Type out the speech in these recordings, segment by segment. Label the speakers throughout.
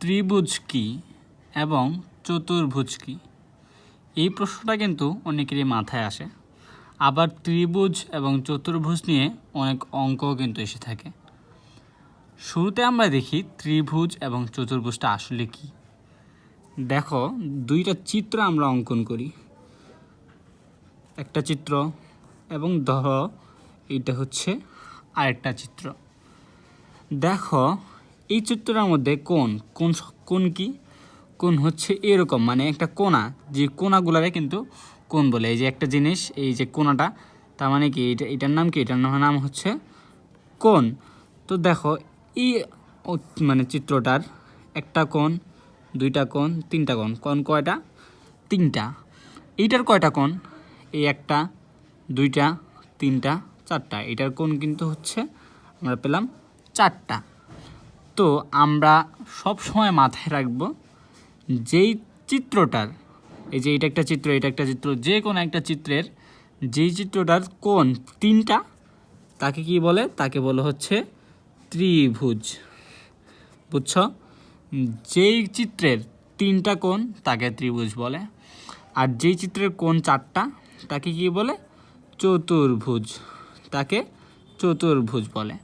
Speaker 1: ত্রিভুজ কি এবং চতুর্ভুজ কি? এই প্রশ্নটা কিন্তু অনেকেরই মাথায় আসে। আবার ত্রিভুজ এবং চতুর্ভুজ নিয়ে অনেক অঙ্কও কিন্তু এসে থাকে। শুরুতে আমরা দেখি ত্রিভুজ এবং চতুর্ভুজটা আসলে কি। দেখো, দুইটা চিত্র আমরা অঙ্কন করি। একটা চিত্র এবং ধরো এইটা হচ্ছে আরেকটা চিত্র। দেখো, এই চিত্রটার মধ্যে কোণ কি? কোণ হচ্ছে এরকম, মানে একটা কোণা, যে কোণাগুলারে কিন্তু কোণ বলে। এই যে একটা জিনিস, এই যে কোণাটা, তার মানে কি এটার নাম কি? এটার নাম হচ্ছে কোণ। তো দেখো, এই মানে চিত্রটার একটা কোণ, দুইটা কোণ, তিনটা কোণ। কোণ কয়টা? তিনটা। এইটার কয়টা কোণ? এই একটা, দুইটা, তিনটা, চারটা। এটার কোণ কিন্তু হচ্ছে আমরা পেলাম চারটা। তো আমরা সব সময় মাথায় রাখবো, যেই চিত্রটার, এই যে এটা একটা চিত্র, এটা একটা চিত্র, যে কোনো একটা চিত্রের যেই চিত্রটার কোণ তিনটা, তাকে কি বলে? তাকে বলে হচ্ছে ত্রিভুজ। বুঝছ? যেই চিত্রের তিনটা কোণ তাকে ত্রিভুজ বলে, আর যেই চিত্রের কোণ চারটা তাকে কি বলে? চতুর্ভুজ। তাকে চতুর্ভুজ বলে।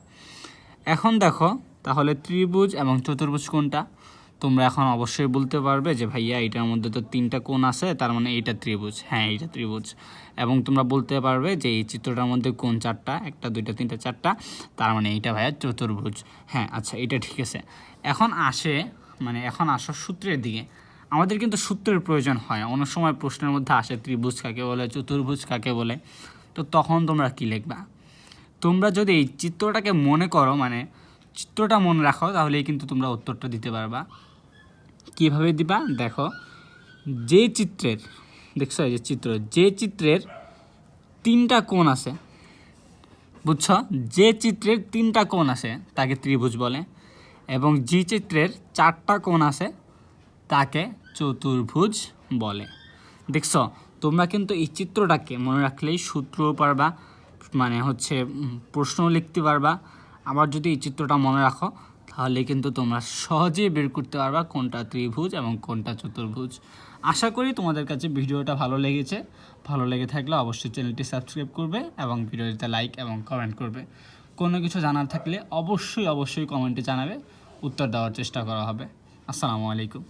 Speaker 1: এখন দেখো, তাহলে ত্রিভুজ এবং চতুর্ভুজ কোনটা? তোমরা এখন অবশ্যই বলতে পারবে যে ভাইয়া এটার মধ্যে তো তিনটা কোণ আছে, তার মানে এইটা ত্রিভুজ। হ্যাঁ, এইটা ত্রিভুজ। এবং তোমরা বলতে পারবে যে এই চিত্রটার মধ্যে কোণ চারটা, একটা, দুইটা, তিনটা, চারটা, তার মানে এইটা ভাইয়া চতুর্ভুজ। হ্যাঁ, আচ্ছা, এটা ঠিক আছে। এখন আসো সূত্রের দিকে। আমাদের কিন্তু সূত্রের প্রয়োজন হয়। অনেক সময় প্রশ্নের মধ্যে আসে ত্রিভুজ কাকে বলে, চতুর্ভুজ কাকে বলে। তো তখন তোমরা কি লিখবা? তোমরা যদি এই চিত্রটাকে মনে করো, মানে চিত্রটা মনে রাখো, তাহলেই কিন্তু তোমরা উত্তরটা দিতে পারবা। কীভাবে দিবা? দেখো, যে চিত্রের, দেখছো এই যে চিত্র, যে চিত্রের তিনটা কোণ আছে, বুঝছ? যে চিত্রের তিনটা কোণ আছে তাকে ত্রিভুজ বলে, এবং যে চিত্রের চারটা কোণ আছে তাকে চতুর্ভুজ বলে। দেখছো, তোমরা কিন্তু এই চিত্রটাকে মনে রাখলেই সূত্রও পারবা, মানে হচ্ছে প্রশ্নও লিখতে পারবা। আবার যদি এই চিত্রটা মনে রাখো, তাহলে কিন্তু তোমরা সহজেই বের করতে পারবা কোনটা ত্রিভুজ এবং কোনটা চতুর্ভুজ। আশা করি তোমাদের কাছে ভিডিওটা ভালো লেগেছে। ভালো লেগে থাকলে অবশ্যই চ্যানেলটি সাবস্ক্রাইব করবে এবং ভিডিওতে লাইক এবং কমেন্ট করবে। কোনো কিছু জানার থাকলে অবশ্যই কমেন্টে জানাবে, উত্তর দেওয়ার চেষ্টা করা হবে। আসসালামু আলাইকুম।